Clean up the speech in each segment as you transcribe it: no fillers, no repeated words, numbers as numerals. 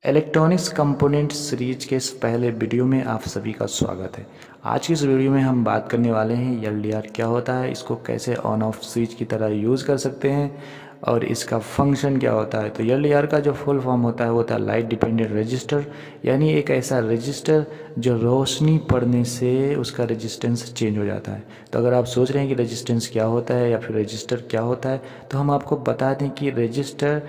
Electronics component series के इस पहले वीडियो में आप सभी का स्वागत है। आज की इस वीडियो में हम बात करने वाले हैं एलडीआर क्या होता है, इसको कैसे ऑन ऑफ स्विच की तरह यूज़ कर सकते हैं और इसका फंक्शन क्या होता है। तो एलडीआर का जो फुल फॉर्म होता है वो होता है लाइट डिपेंडेंट रजिस्टर, यानी एक ऐसा रजिस्टर जो रोशनी पड़ने से उसका रेजिस्टेंस चेंज हो जाता है। तो अगर आप सोच रहे हैं कि रेजिस्टेंस क्या होता है या फिर रजिस्टर क्या होता है, तो हम आपको बता दें कि रजिस्टर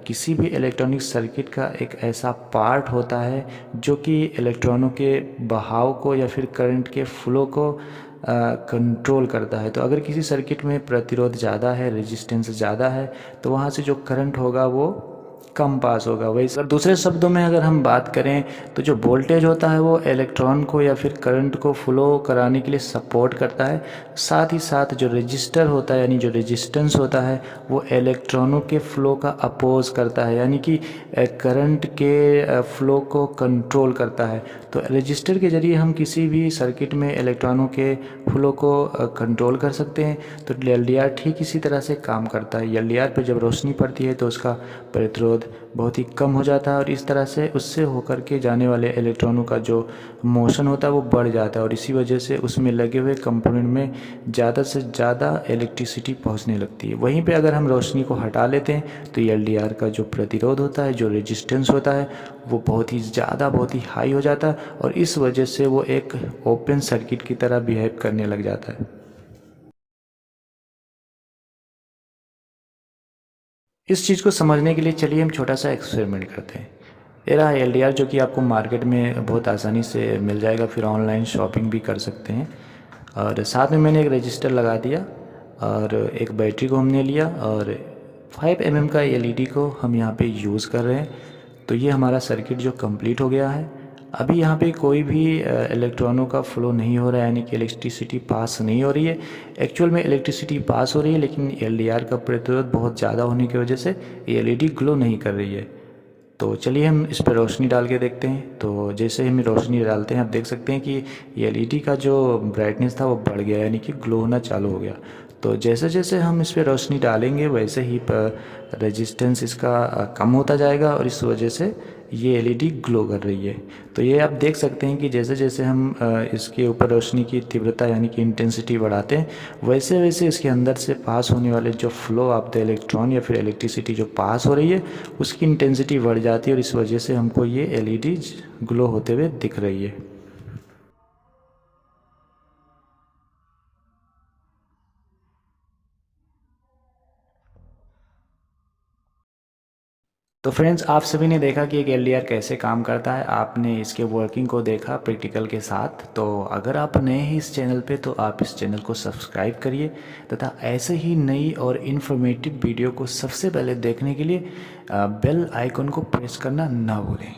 किसी भी इलेक्ट्रॉनिक सर्किट का एक ऐसा पार्ट होता है जो कि इलेक्ट्रॉनों के बहाव को या फिर करंट के फ्लो को कंट्रोल करता है। तो अगर किसी सर्किट में प्रतिरोध ज़्यादा है, रेजिस्टेंस ज़्यादा है, तो वहाँ से जो करंट होगा वो कम पास होगा। वही सर, दूसरे शब्दों में अगर हम बात करें तो जो वोल्टेज होता है वो इलेक्ट्रॉन को या फिर करंट को फ्लो कराने के लिए सपोर्ट करता है। साथ ही साथ जो रजिस्टर होता है यानी जो रेजिस्टेंस होता है वो इलेक्ट्रॉनों के फ्लो का अपोज करता है, यानी कि करंट के फ्लो को कंट्रोल करता है। तो रजिस्टर के ज़रिए हम किसी भी सर्किट में इलेक्ट्रॉनों के फ्लो को कंट्रोल कर सकते हैं। तो एलडीआर ठीक इसी तरह से काम करता है। एलडीआर पर जब रोशनी पड़ती है तो उसका प्रतिरोध बहुत ही कम हो जाता है और इस तरह से उससे होकर के जाने वाले इलेक्ट्रॉनों का जो मोशन होता है वो बढ़ जाता है और इसी वजह से उसमें लगे हुए कंपोनेंट में ज़्यादा से ज़्यादा इलेक्ट्रिसिटी पहुंचने लगती है। वहीं पे अगर हम रोशनी को हटा लेते हैं तो एलडीआर का जो प्रतिरोध होता है, जो रेजिस्टेंस होता है, वो बहुत ही ज़्यादा, बहुत ही हाई हो जाता है और इस वजह से वो एक ओपन सर्किट की तरह बिहेव करने लग जाता है। इस चीज़ को समझने के लिए चलिए हम छोटा सा एक्सपेरिमेंट करते हैं। ये रहा एलडीआर जो कि आपको मार्केट में बहुत आसानी से मिल जाएगा, फिर ऑनलाइन शॉपिंग भी कर सकते हैं। और साथ में मैंने एक रजिस्टर लगा दिया और एक बैटरी को हमने लिया और 5 mm का एलईडी को हम यहाँ पे यूज़ कर रहे हैं। तो ये हमारा सर्किट जो कंप्लीट हो गया है। अभी यहाँ पे कोई भी इलेक्ट्रॉनों का फ्लो नहीं हो रहा है, यानी कि इलेक्ट्रिसिटी पास नहीं हो रही है। एक्चुअल में इलेक्ट्रिसिटी पास हो रही है, लेकिन एलडीआर का प्रतिरोध बहुत ज़्यादा होने की वजह से ये एलईडी ग्लो नहीं कर रही है। तो चलिए हम इस पर रोशनी डाल के देखते हैं। तो जैसे ही हम रोशनी डालते हैं आप देख सकते हैं कि ये एलईडी का जो ब्राइटनेस था वो बढ़ गया, यानी कि ग्लो होना चालू हो गया। तो जैसे जैसे हम इस पर रोशनी डालेंगे वैसे ही रेजिस्टेंस इसका कम होता जाएगा और इस वजह से ये एलईडी ग्लो कर रही है। तो ये आप देख सकते हैं कि जैसे जैसे हम इसके ऊपर रोशनी की तीव्रता यानी कि इंटेंसिटी बढ़ाते हैं वैसे वैसे इसके अंदर से पास होने वाले जो फ्लो ऑफ द इलेक्ट्रॉन या फिर इलेक्ट्रिसिटी जो पास हो रही है उसकी इंटेंसिटी बढ़ जाती है और इस वजह से हमको ये एलईडी ग्लो होते हुए दिख रही है। तो फ्रेंड्स, आप सभी ने देखा कि एक एलडीआर कैसे काम करता है। आपने इसके वर्किंग को देखा प्रैक्टिकल के साथ। तो अगर आप नए हैं इस चैनल पे तो आप इस चैनल को सब्सक्राइब करिए तथा ऐसे ही नई और इन्फॉर्मेटिव वीडियो को सबसे पहले देखने के लिए बेल आइकन को प्रेस करना ना भूलें।